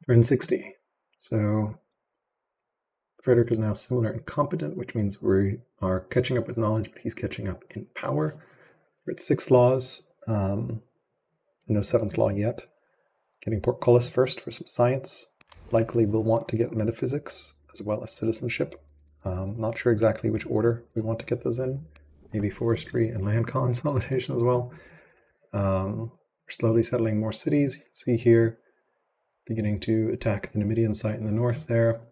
Turn 60. So Frederick is now similar and competent, which means we are catching up with knowledge, but he's catching up in power. We're at 6 laws, no 7th law yet. Getting portcullis first for some science. Likely we'll want to get metaphysics as well as citizenship. Not sure exactly which order we want to get those in. Maybe forestry and land consolidation as well. We're slowly settling more cities. You can see here, beginning to attack the Numidian site in the north there.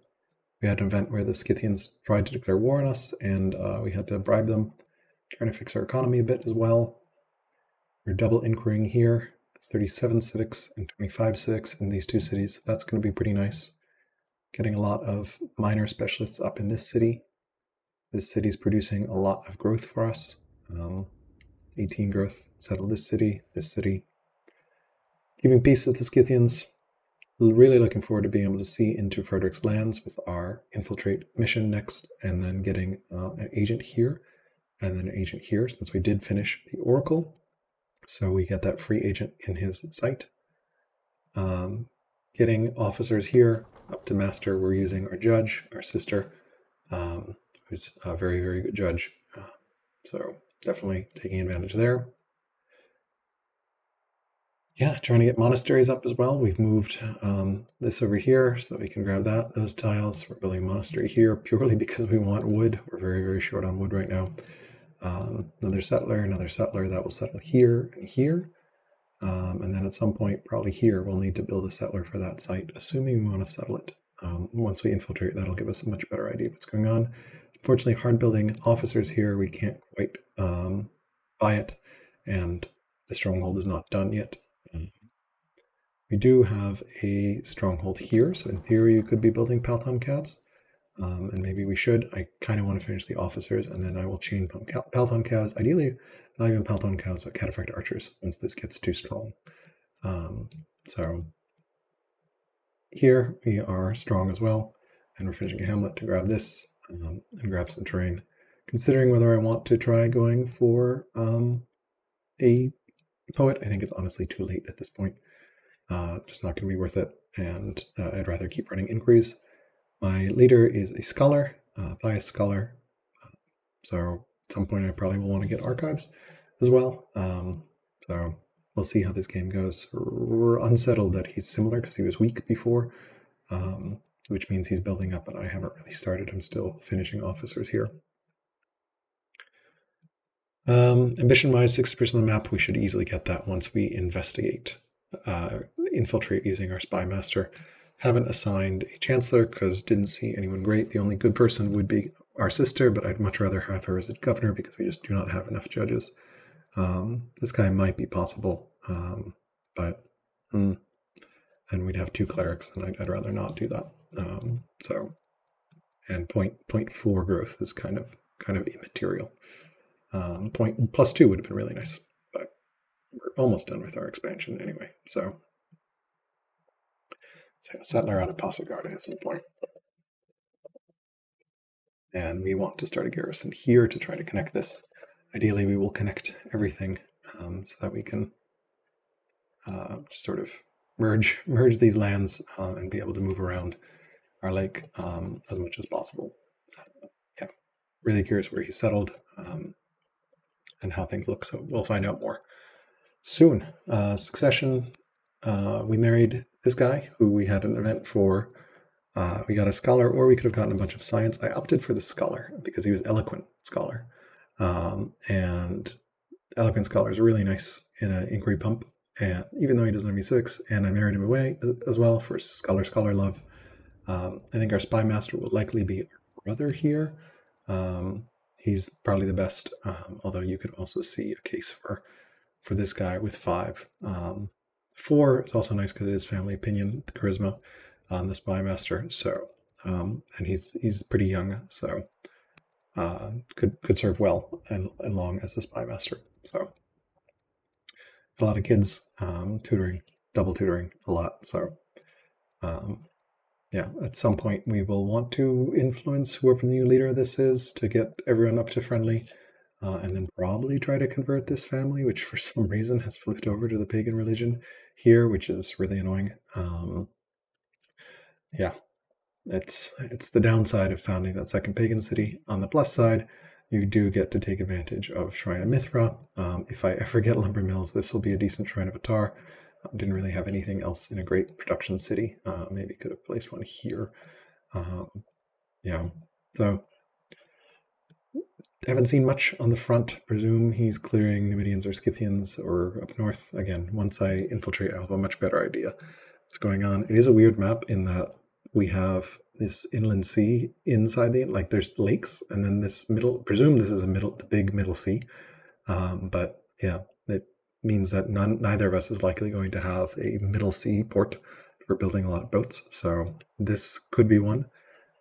We had an event where the Scythians tried to declare war on us, and we had to bribe them, trying to fix our economy a bit as well. We're double inquiring here, 37 civics and 25 civics in these 2 cities. That's going to be pretty nice. Getting a lot of minor specialists up in this city. This city is producing a lot of growth for us. 18 growth, settle this city. Keeping peace with the Scythians. Really looking forward to being able to see into Frederick's lands with our infiltrate mission next, and then getting an agent here, and then an agent here, since we did finish the Oracle. So we get that free agent in his site. Getting officers here up to master. We're using our judge, our sister, who's a very, very good judge. So definitely taking advantage there. Yeah, trying to get monasteries up as well. We've moved this over here so that we can grab those tiles. We're building a monastery here purely because we want wood. We're very, very short on wood right now. Another settler, that will settle here and here. And then at some point, probably here, we'll need to build a settler for that site, assuming we want to settle it. Once we infiltrate, that'll give us a much better idea of what's going on. Unfortunately, hard building officers here, we can't quite buy it, and the stronghold is not done yet. We do have a stronghold here, so in theory you could be building Palthon calves, and maybe we should. I kind of want to finish the officers, and then I will chain Palthon calves, ideally not even Palthon calves, but cataphract archers once this gets too strong. So here we are strong as well, and we're finishing a hamlet to grab this and grab some terrain. Considering whether I want to try going for a poet, I think it's honestly too late at this point. Just not going to be worth it, and I'd rather keep running inquiries. My leader is a scholar, biased scholar, so at some point I probably will want to get archives as well. So we'll see how this game goes. We're unsettled that he's similar because he was weak before, which means he's building up, and I haven't really started. I'm still finishing officers here. Ambition-wise, 60% of the map, we should easily get that once we investigate. Infiltrate using our spy master. Haven't assigned a chancellor because didn't see anyone great. The only good person would be our sister, but I'd much rather have her as a governor because we just do not have enough judges. This guy might be possible, but then we'd have 2 clerics, and I'd rather not do that. And 0.4 growth is kind of immaterial. +2 would have been really nice, but we're almost done with our expansion anyway. So settler out of Passagarda at some point. And we want to start a garrison here to try to connect this. Ideally, we will connect everything so that we can just sort of merge these lands and be able to move around our lake as much as possible. Yeah, really curious where he settled and how things look. So we'll find out more soon. Succession. We married this guy who we had an event for. We got a scholar, or we could have gotten a bunch of science. I opted for the scholar because he was eloquent scholar. And eloquent scholar is really nice in an inquiry pump. And even though he doesn't have any civics, and I married him away as well for scholar love. I think our spy master will likely be our brother here. He's probably the best, although you could also see a case for this guy with 5. 4 is also nice because it is family opinion, the charisma on the spy master. So, and he's pretty young, so could serve well and long as the spy master. So a lot of kids, tutoring, double tutoring a lot. So yeah, at some point we will want to influence whoever the new leader of this is to get everyone up to friendly. And then probably try to convert this family, which for some reason has flipped over to the pagan religion here, which is really annoying. yeah, it's the downside of founding that second pagan city. On the plus side, you do get to take advantage of Shrine of Mithra. If I ever get lumber mills, this will be a decent Shrine of Atar. Didn't really have anything else in a great production city. Maybe could have placed one here. Yeah, so haven't seen much on the front. Presume he's clearing Numidians or Scythians or up north. Again, once I infiltrate, I'll have a much better idea what's going on. It is a weird map in that we have this inland sea inside like there's lakes, and then this middle, presume this is the big middle sea. But yeah, it means that neither of us is likely going to have a middle sea port. We're building a lot of boats, so this could be one.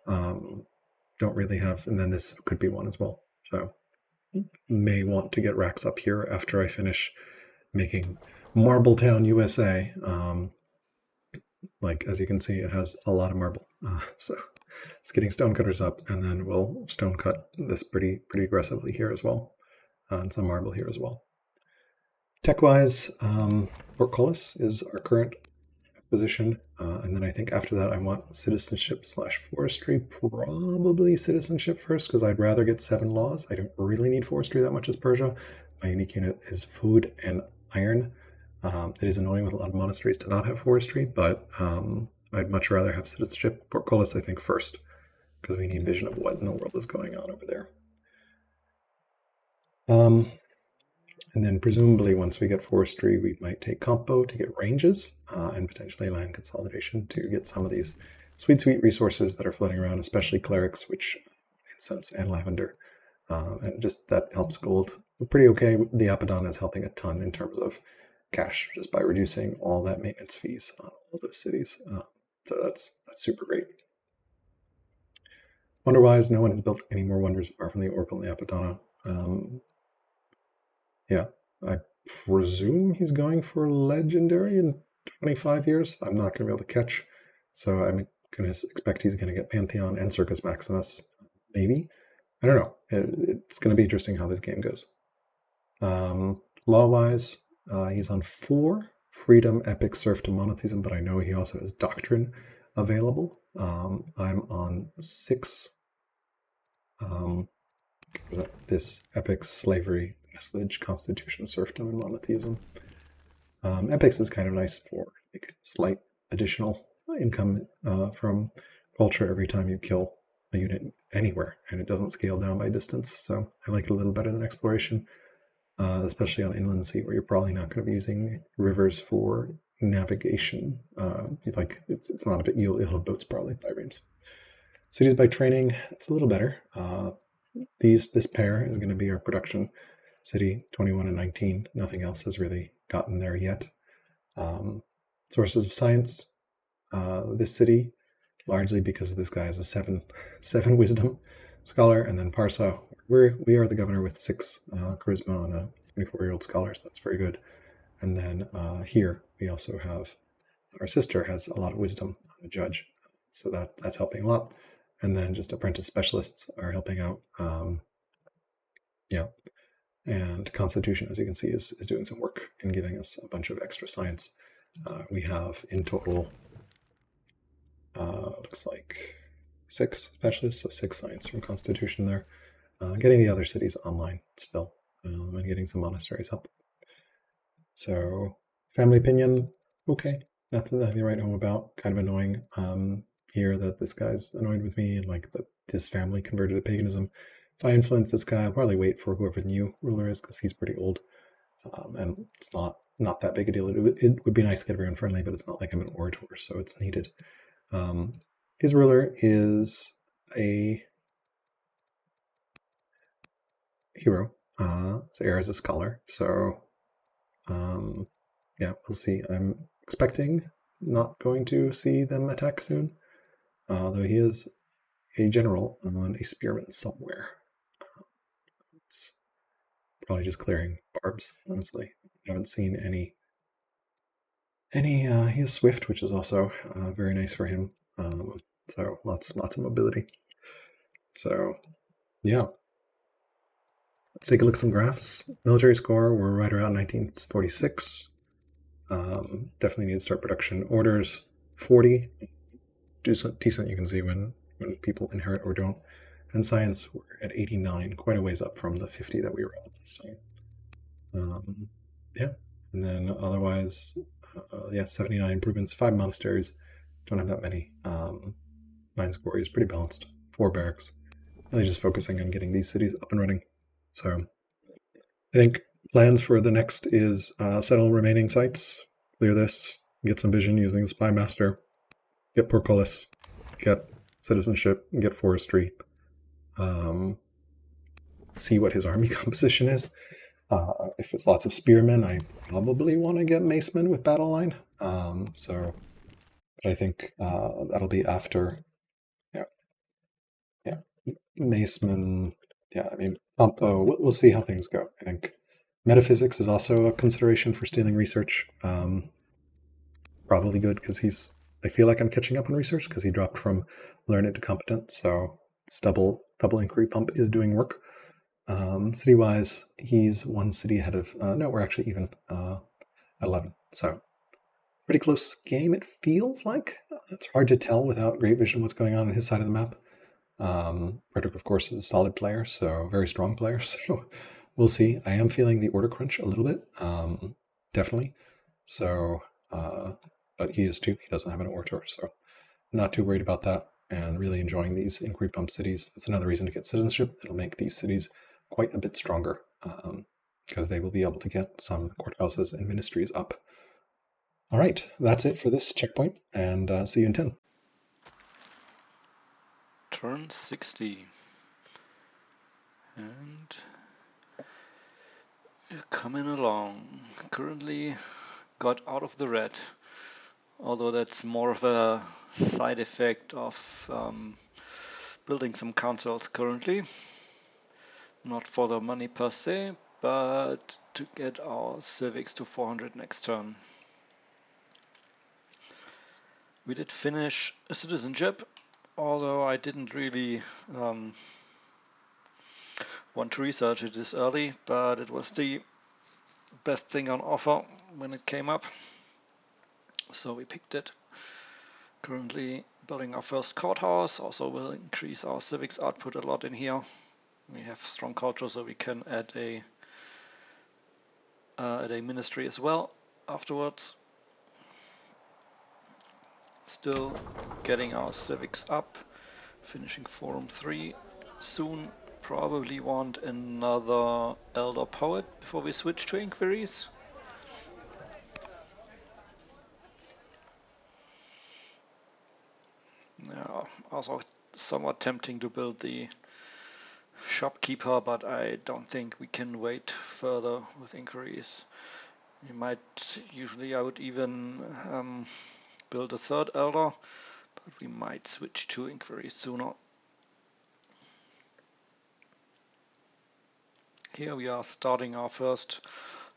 Don't really have, and then this could be one as well. So may want to get racks up here after I finish making Marbletown, USA. Like, as you can see, it has a lot of marble. So it's getting stonecutters up, and then we'll stone cut this pretty aggressively here as well. And some marble here as well. Tech-wise, Portcullis is our current position, and then I think after that I want citizenship/forestry, probably citizenship first, because I'd rather get 7 laws. I don't really need forestry that much as Persia. My unique unit is food and iron. It is annoying with a lot of monasteries to not have forestry, but I'd much rather have citizenship. Portcullis, I think, first, because we need vision of what in the world is going on over there. And then presumably once we get forestry, we might take compo to get ranges and potentially land consolidation to get some of these sweet resources that are floating around, especially clerics, which incense and lavender. And just that helps gold. We're pretty okay. The Apadana is helping a ton in terms of cash just by reducing all that maintenance fees on all those cities. So that's super great. Wonder-wise, no one has built any more wonders apart from the Oracle and the Apadana. Yeah, I presume he's going for legendary in 25 years. I'm not going to be able to catch, so I'm going to expect he's going to get Pantheon and Circus Maximus, maybe. I don't know. It's going to be interesting how this game goes. Law-wise, he's on 4, Freedom, Epic, Serfdom, Monotheism, but I know he also has Doctrine available. I'm on 6. This Epic, Slavery, Vassalage, Constitution, Serfdom, and Monotheism. Epics is kind of nice for like slight additional income from culture every time you kill a unit anywhere, and it doesn't scale down by distance, so I like it a little better than exploration, especially on inland sea where you're probably not going to be using rivers for navigation. Like it's not a bit, you'll have boats probably by reams. Cities by training, it's a little better. This pair is going to be our production city, 21 and 19. Nothing else has really gotten there yet. Sources of science, this city, largely because this guy is a 7 wisdom scholar, and then Parsa, we are the governor with 6 charisma on a 24-year-old scholar, so that's very good. And then here we also have our sister has a lot of wisdom on a judge, so that's helping a lot. And then just apprentice specialists are helping out. Yeah. And Constitution, as you can see, is doing some work and giving us a bunch of extra science. We have in total, looks like 6 specialists, so 6 science from Constitution there. Getting the other cities online still, and getting some monasteries up. So, family opinion, okay. Nothing to write home about. Kind of annoying here that this guy's annoyed with me and like that his family converted to paganism. If I influence this guy, I'll probably wait for whoever the new ruler is because he's pretty old. And it's not that big a deal. It would be nice to get everyone friendly, but it's not like I'm an orator, so it's needed. His ruler is a hero. His heir is a scholar. So, yeah, we'll see. I'm expecting not going to see them attack soon. Though he is a general on a spearman somewhere. It's probably just clearing barbs, honestly. I haven't seen any. He is swift, which is also very nice for him. So lots of mobility. So yeah. Let's take a look at some graphs. Military score, we're right around 1946. Definitely need to start production. Orders, 40. decent. You can see when people inherit or don't. And science, we're at 89, quite a ways up from the 50 that we were at this time. Yeah, and then otherwise, yeah, 79 improvements, 5 monasteries. Don't have that many. 9 score is pretty balanced. 4 barracks. Really just focusing on getting these cities up and running. So I think plans for the next is settle remaining sites, clear this, get some vision using the spy master, get portcullis, get citizenship, get forestry. See what his army composition is. If it's lots of spearmen, I probably want to get macemen with battle line. But I think that'll be after. Yeah, macemen. Yeah, I mean, we'll see how things go. I think metaphysics is also a consideration for stealing research. Probably good because I feel like I'm catching up on research because he dropped from learned to competent. So it's double inquiry pump is doing work. City-wise, he's 1 city ahead of. No, we're actually even at 11. So pretty close game. It feels like it's hard to tell without great vision what's going on his side of the map. Frederick, of course, is a solid player, so very strong player. So we'll see. I am feeling the order crunch a little bit, definitely. So, but he is too. He doesn't have an orator, so not too worried about that. And really enjoying these inquiry pump cities. That's another reason to get citizenship. It'll make these cities quite a bit stronger because they will be able to get some courthouses and ministries up. All right, that's it for this checkpoint, and see you in 10. Turn 60. And coming along. Currently got out of the red. Although that's more of a side effect of building some councils currently. Not for the money per se, but to get our civics to 400 next turn. We did finish a citizenship, although I didn't really want to research it this early, but it was the best thing on offer when it came up, so we picked it. Currently building our first courthouse, also will increase our civics output a lot in here. We have strong culture, so we can add a ministry as well afterwards. Still getting our civics up, finishing Forum 3 soon. Probably want another Elder Poet before we switch to Inquiries. Yeah, also somewhat tempting to build the Shopkeeper, but I don't think we can wait further with Inquiries. Usually I would even build a third Elder, but we might switch to Inquiries sooner. Here we are starting our first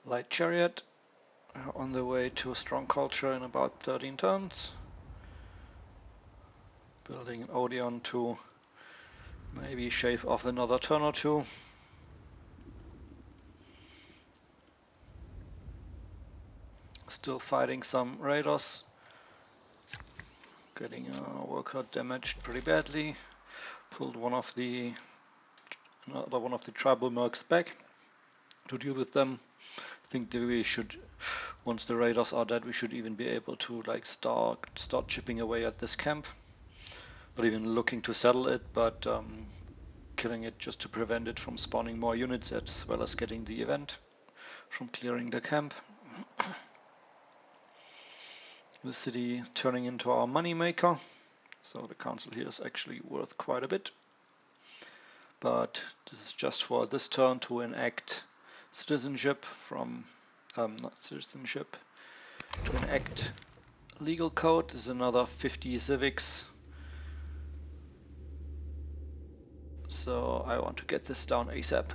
Light Chariot, on the way to strong culture in about 13 turns. Building an Odeon to maybe shave off another turn or two. Still fighting some raiders. Getting a worker damaged pretty badly. Pulled another one of the tribal mercs back to deal with them. I think that we should, once the raiders are dead, we should even be able to like start chipping away at this camp. Not even looking to settle it, but killing it just to prevent it from spawning more units, as well as getting the event from clearing the camp. The city turning into our money maker, so the council here is actually worth quite a bit. But this is just for this turn to enact citizenship from, not citizenship, to enact legal code. Is another 50 civics. So I want to get this down ASAP.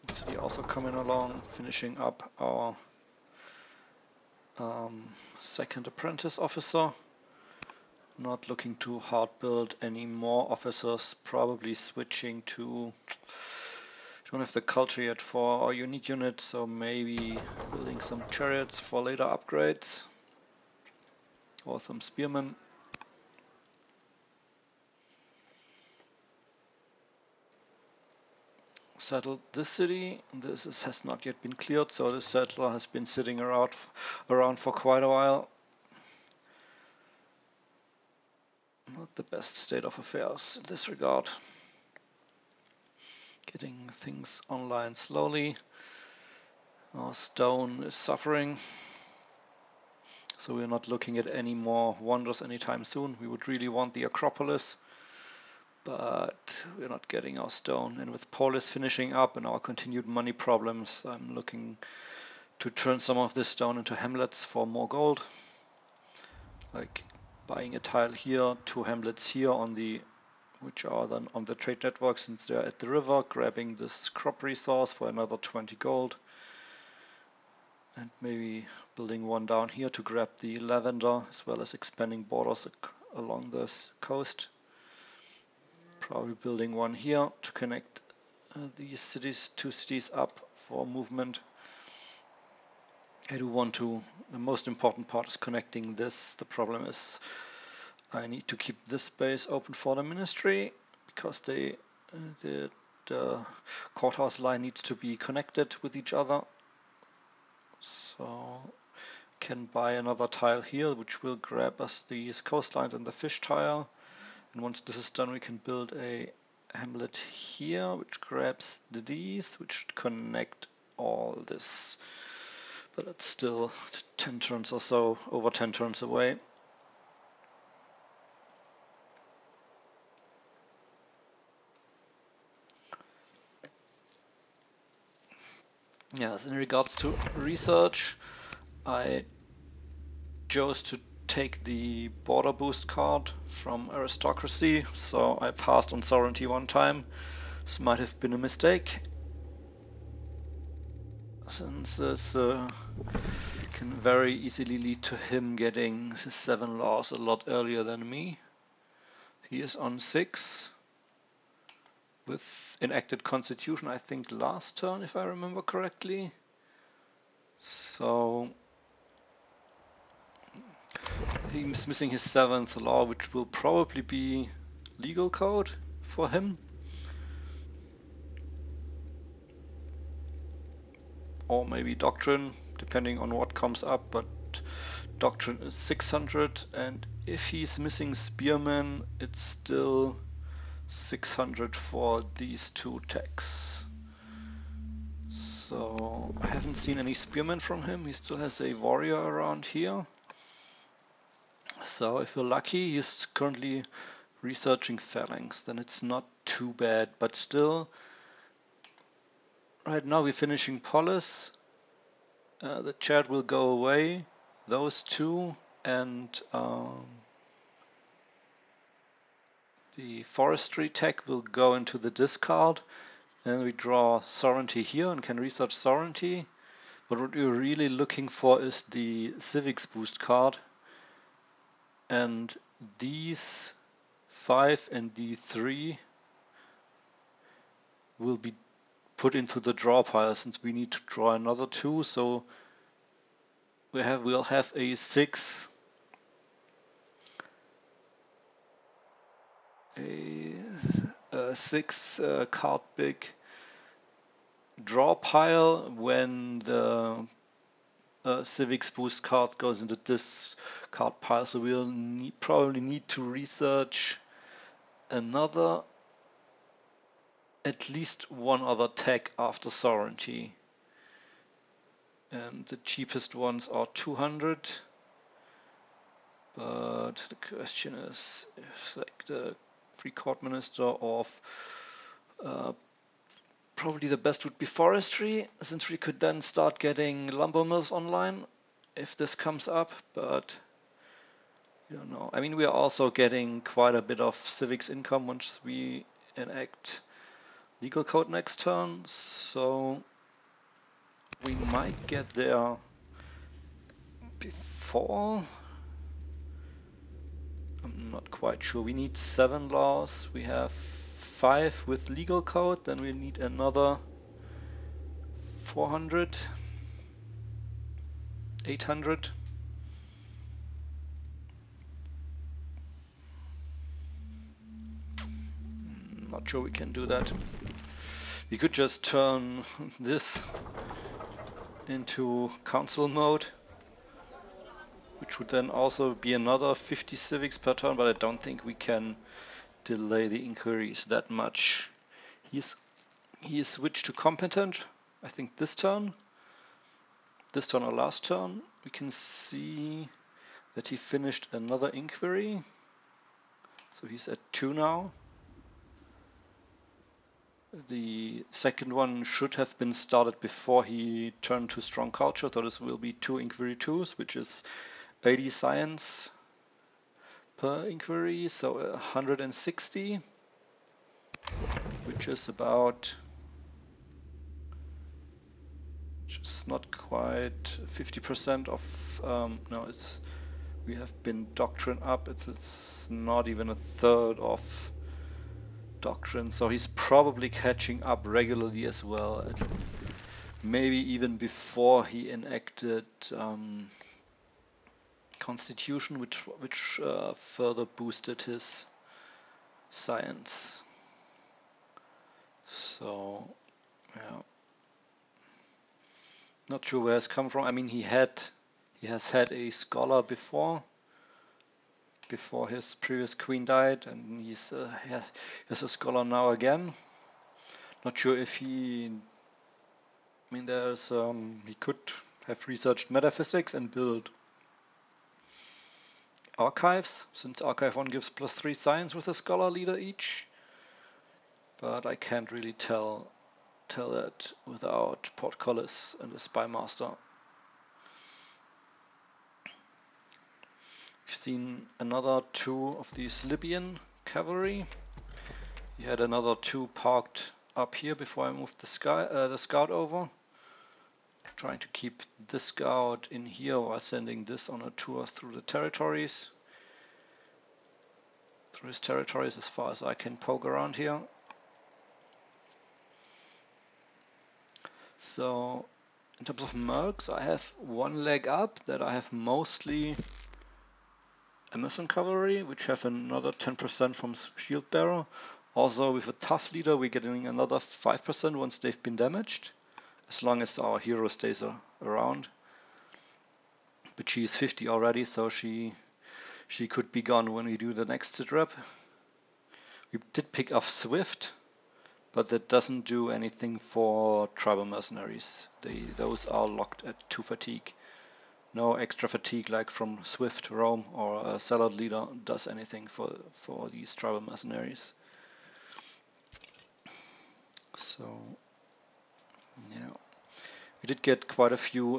City also coming along, finishing up our second apprentice officer. Not looking to hard build any more officers, probably switching to Don't have the culture yet for our unique unit, so maybe building some chariots for later upgrades. Or some spearmen. Settled this city. Has not yet been cleared, so the settler has been sitting around for quite a while. Not the best state of affairs in this regard. Getting things online slowly. Our stone is suffering. So we're not looking at any more wonders anytime soon. We would really want the Acropolis, but we're not getting our stone. And with Polis finishing up and our continued money problems, I'm looking to turn some of this stone into hamlets for more gold. Like buying a tile here, 2 hamlets here which are then on the trade network since they're at the river, grabbing this crop resource for another 20 gold. And maybe building one down here to grab the lavender, as well as expanding borders along this coast. Probably building one here to connect these two cities up for movement. I do want to, the most important part is connecting this. The problem is I need to keep this space open for the ministry, because the courthouse line needs to be connected with each other. So can buy another tile here, which will grab us these coastlines and the fish tile. And once this is done, we can build a hamlet here, which grabs these, which should connect all this. But it's still 10 turns or so, over 10 turns away. Yes, in regards to research, I chose to take the border boost card from aristocracy, so I passed on sovereignty one time. This might have been a mistake, since this can very easily lead to him getting his 7 laws a lot earlier than me. He is on 6 with enacted constitution, I think last turn, if I remember correctly. So he's missing his 7th law, which will probably be legal code for him. Or maybe doctrine, depending on what comes up, but doctrine is 600, and if he's missing spearmen, it's still 600 for these 2 techs. So I haven't seen any spearmen from him. He still has a warrior around here. So if we're lucky, he's currently researching phalanx, then it's not too bad, but still, right now we're finishing Polis. The chat will go away, those 2, and the forestry tech will go into the discard. Then we draw sovereignty here and can research sovereignty. But what we're really looking for is the civics boost card. And these 5 and the 3 will be put into the draw pile, since we need to draw another 2. So we'll have a 6. A 6 card big draw pile when the civics boost card goes into this card pile. So we'll probably need to research another, at least one other tech after sovereignty. And the cheapest ones are 200. But the question is, if like the free court minister of probably the best would be forestry, since we could then start getting lumber mills online if this comes up, but you don't know. I mean, we are also getting quite a bit of civics income once we enact legal code next turn, so we might get there before. I'm not quite sure. We need 7 laws. We have 5 with legal code. Then we need another 400, 800. Not sure we can do that. We could just turn this into council mode, which would then also be another 50 civics per turn, but I don't think we can delay the inquiries that much. He is switched to competent, I think this turn or last turn. We can see that he finished another inquiry, so he's at 2 now. The second one should have been started before he turned to strong culture, so this will be 2 inquiry 2s, which is 80 science per inquiry, so 160, which is about just not quite 50% of, no, we have been doctrine up, it's not even a third of doctrine, so he's probably catching up regularly as well, maybe even before he enacted Constitution, which further boosted his science. So, yeah, not sure where it's come from. I mean, he has had a scholar before his previous queen died, and he has a scholar now again. Not sure if he, I mean, there's he could have researched metaphysics and built archives, since archive 1 gives +3 science with a scholar leader each, but I can't really tell that without portcullis and a spy master. We've seen another 2 of these Libyan cavalry. He had another 2 parked up here before I moved the scout over. Trying to keep this scout in here while sending this on a tour through the territories. Through his territories as far as I can poke around here. So in terms of mercs, I have 1 leg up that I have mostly Emerson cavalry, which have another 10% from shield bearer. Also with a tough leader we're getting another 5% once they've been damaged, as long as our hero stays around. But she is 50 already, so she could be gone when we do the next sit rep. We did pick up Swift, but that doesn't do anything for tribal mercenaries. Those are locked at 2 fatigue. No extra fatigue like from Swift, Rome, or a Salad leader does anything for these tribal mercenaries. So, yeah, we did get quite a few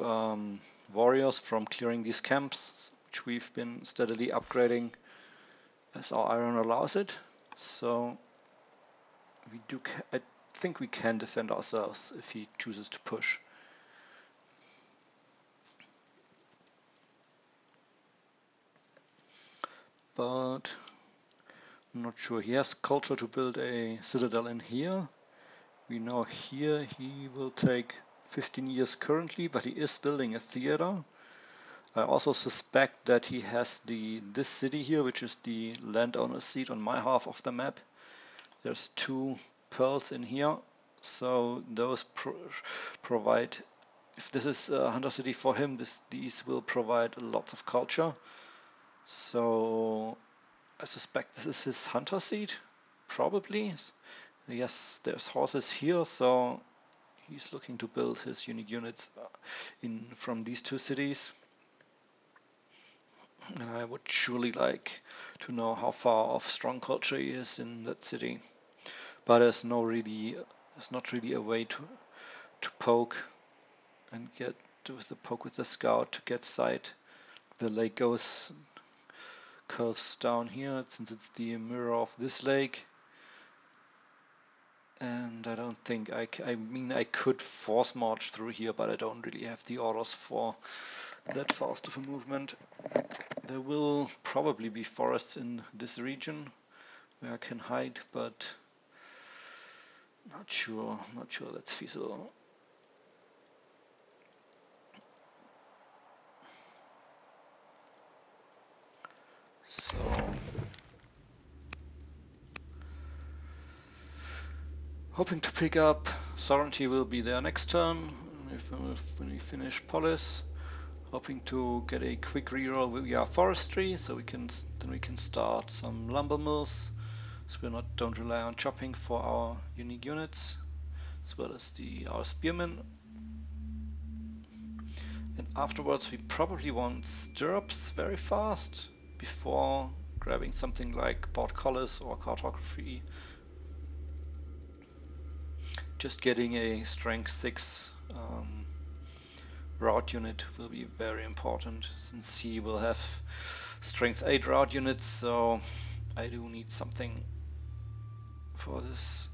warriors from clearing these camps, which we've been steadily upgrading as our iron allows it. So I think we can defend ourselves if he chooses to push. But I'm not sure. He has culture to build a citadel in here. We know here he will take 15 years currently, but he is building a theater. I also suspect that he has this city here, which is the landowner seat on my half of the map. There's 2 pearls in here, so those provide, if this is a hunter city for him, these will provide lots of culture. So I suspect this is his hunter seat, probably. Yes, there's horses here, so he's looking to build his unique units from these 2 cities. And I would surely like to know how far off strong culture he is in that city. But there's not really a way to poke and get with the poke with the scout to get sight. The lake curves down here since it's the mirror of this lake. And I don't think I mean I could force march through here, but I don't really have the orders for that fast of a movement. There will probably be forests in this region where I can hide, but not sure that's feasible. So hoping to pick up sovereignty will be there next turn when we finish polis. Hoping to get a quick reroll via forestry, so we can start some lumber mills, so we don't rely on chopping for our unique units, as well as our spearmen. And afterwards we probably want stirrups very fast before grabbing something like portcullis or cartography. Just getting a strength 6 route unit will be very important, since he will have strength 8 route units, so I do need something for this.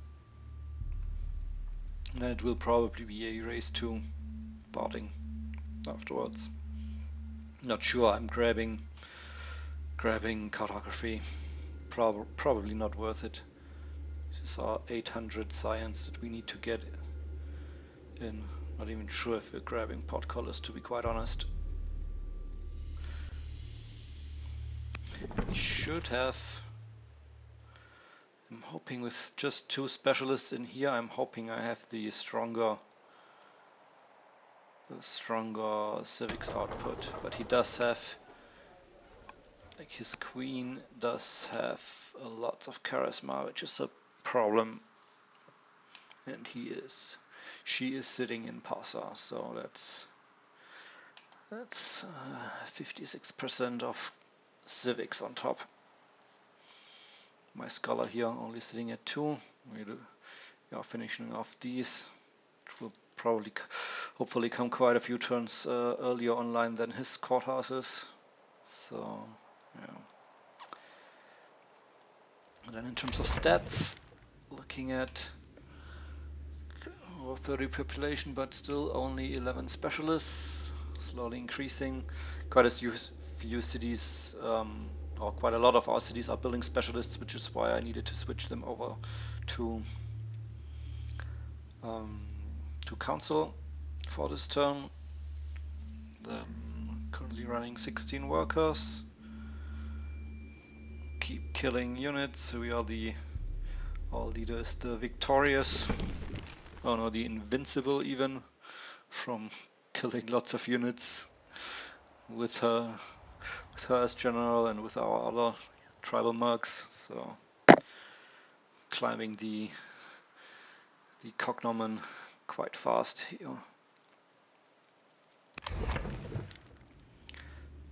And it will probably be a race 2 barding afterwards. Not sure I'm grabbing cartography. Probably not worth it. This is our 800 science that we need to get in. Not even sure if we're grabbing portcullis, to be quite honest. We should have. I'm hoping with just 2 specialists in here, I'm hoping I have the stronger civics output, but he does have, like, his queen does have lots of charisma, which is a problem, and she is sitting in Persia, so that's 56% of civics on top. My scholar here only sitting at 2. We are finishing off these. It will probably, hopefully, come quite a few turns earlier online than his courthouses. So, yeah. And then in terms of stats, looking at over 30 population, but still only 11 specialists, slowly increasing. Quite a few cities, or quite a lot of our cities are building specialists, which is why I needed to switch them over to council for this turn. Then currently running 16 workers. Keep killing units. We are our leader is the victorious, oh no, the invincible even, from killing lots of units with her as general and with our other tribal mercs. So climbing the cognomen quite fast here.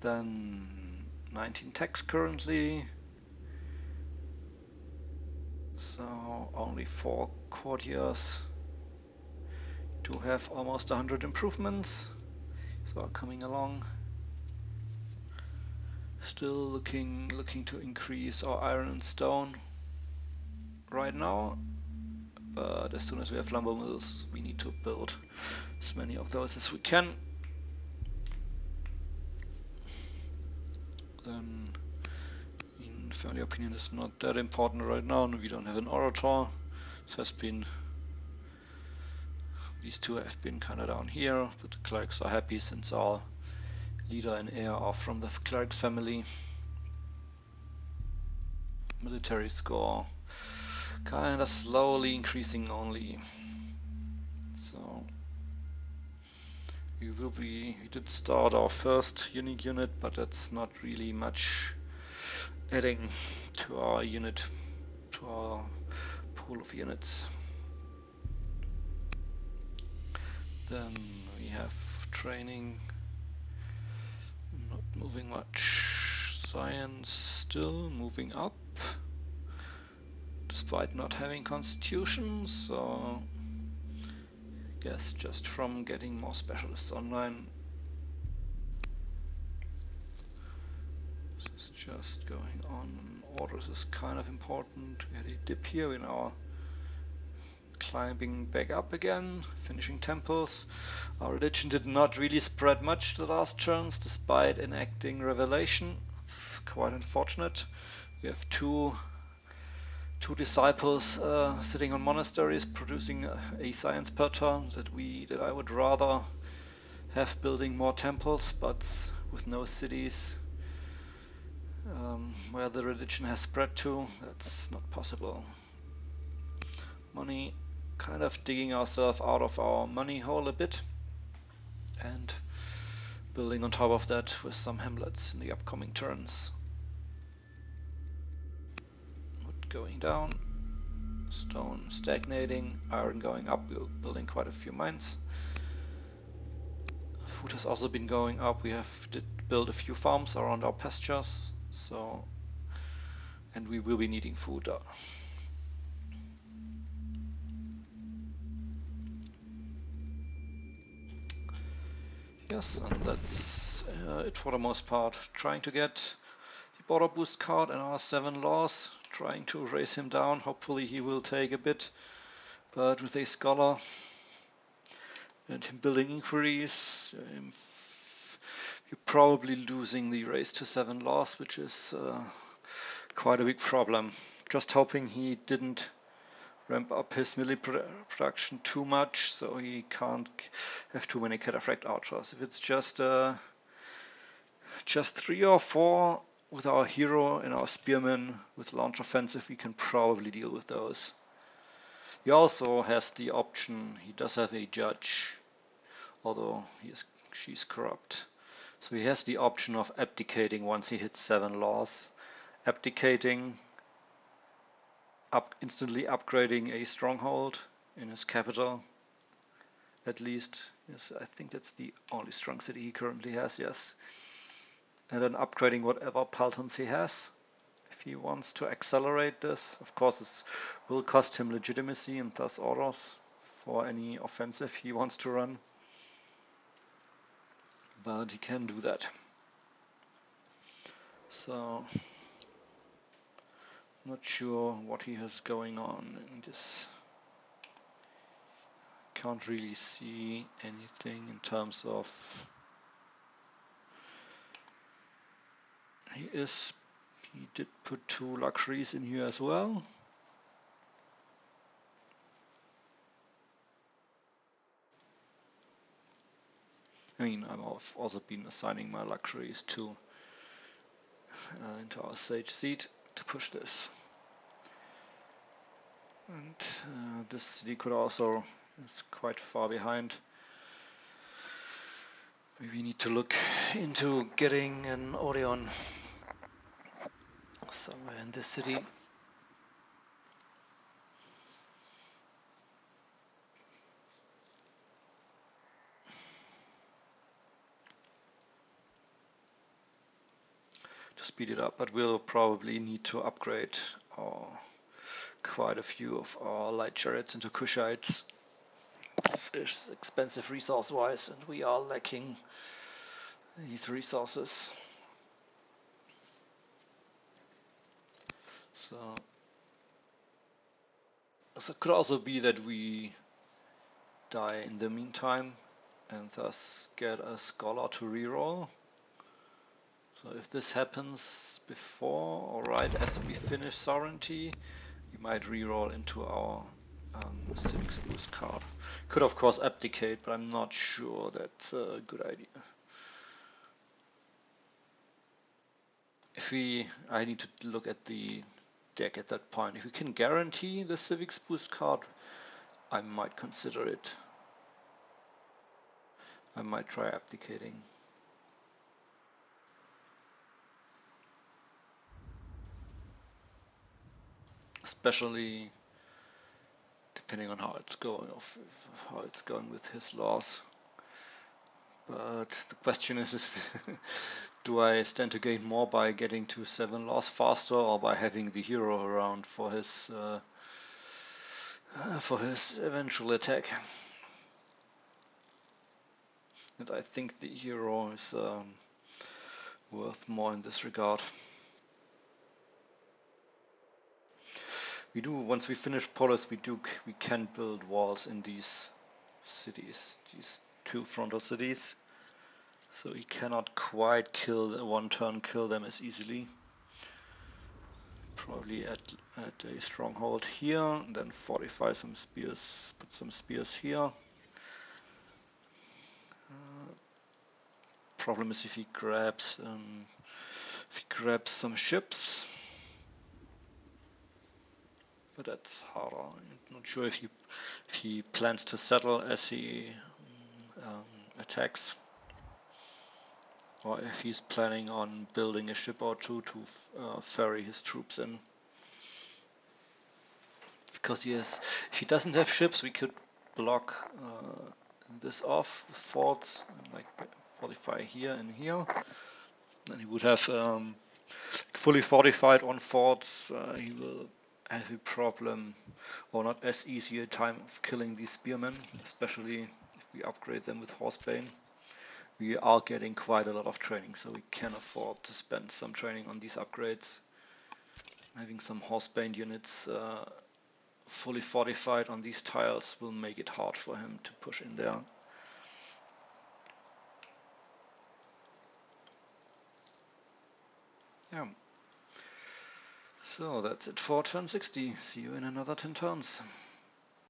Then 19 techs currently. So only 4 courtiers to have almost 100 improvements. So coming along. Still looking to increase our iron and stone right now. But as soon as we have lumber mills, we need to build as many of those as we can. Then, in family opinion, is not that important right now. We don't have an orator. These 2 have been kind of down here, but the clerics are happy since our leader and heir are from the Clerics family. Military score kind of slowly increasing only. So we did start our first unique unit, but that's not really much adding to our pool of units. Then we have training, not moving much. Science still moving up, despite not having constitution, so I guess just from getting more specialists online. This is just going on. Orders is kind of important. We had a dip here, we're now climbing back up again, finishing temples. Our religion did not really spread much the last turns, despite enacting revelation. It's quite unfortunate. We have two disciples sitting on monasteries, producing a science per turn that I would rather have building more temples, but with no cities. where the religion has spread to, that's not possible. Money, kind of digging ourselves out of our money hole a bit and building on top of that with some hamlets in the upcoming turns. Wood going down, stone stagnating, iron going up, we're building quite a few mines. Food has also been going up, we have built a few farms around our pastures, so, and we will be needing food. Yes, and that's it for the most part. Trying to get the border boost card and our 7 laws, trying to raise him down. Hopefully he will take a bit, but with a scholar and him building inquiries, you're probably losing the raise to 7 laws, which is quite a big problem. Just hoping he didn't ramp up his military production too much, so he can't have too many cataphract archers. If it's just 3 or 4 with our hero and our spearmen with launch offensive, we can probably deal with those. He also has the option, he does have a judge, although she's corrupt. So he has the option of abdicating once he hits 7 laws. Abdicating, instantly upgrading a stronghold in his capital, at least. Yes, I think that's the only strong city he currently has, yes. And then upgrading whatever Paltons he has. If he wants to accelerate this, of course this will cost him legitimacy and thus orders for any offensive he wants to run. But he can do that. So, not sure what he has going on in this. Can't really see anything in terms of. He did put 2 luxuries in here as well. I mean, I've also been assigning my luxuries to into our sage seat to push this. And this city could also is quite far behind. We need to look into getting an Odeon somewhere in this city. To speed it up, but we'll probably need to upgrade quite a few of our light chariots into Kushites. It's expensive resource-wise, and we are lacking these resources. So it could also be that we die in the meantime and thus get a scholar to reroll. So if this happens before or right as we finish sovereignty, we might reroll into our civics boost card. Could of course abdicate, but I'm not sure that's a good idea. I need to look at the deck at that point. If we can guarantee the civics boost card, I might consider it. I might try abdicating. Especially depending on how it's going with his laws. But the question is do I stand to gain more by getting to 7 laws faster, or by having the hero around for his eventual attack? And I think the hero is worth more in this regard. Once we finish Polis, we can build walls in these cities, these 2 frontal cities. So he cannot quite one turn kill them as easily. Probably at a stronghold here, then fortify some spears, put some spears here. Problem is if he grabs some ships, but that's harder. I'm not sure if he plans to settle as he attacks, or if he's planning on building a ship or two to ferry his troops in. Because if he doesn't have ships, we could block this off with forts, like fortify here and here. Then he would have fully fortified on forts. He will have a problem, or not as easy a time of killing these spearmen, especially if we upgrade them with Horsebane. We are getting quite a lot of training, so we can afford to spend some training on these upgrades. Having some Horsebane units fully fortified on these tiles will make it hard for him to push in there. Yeah. So that's it for turn 60. See you in another 10 turns.